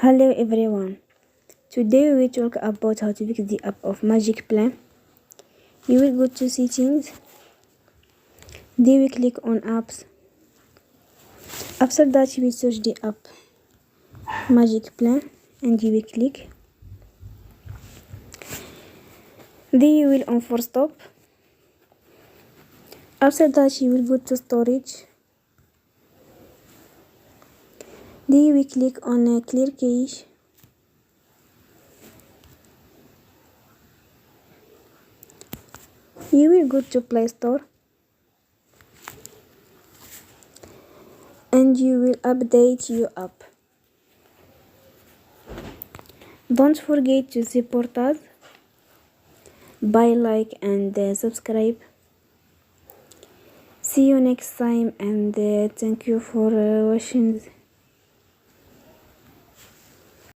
Hello everyone. Today we will talk about how to fix the app of Magicplan. You will go to settings. Then we click on apps. After that you will search the app Magicplan and you will click. Then you will on force stop. After that you will go to storage. Then you will click on clear cache. You will go to Play Store and you will update your app. Don't forget to support us by like and subscribe. See you next time and thank you for watching.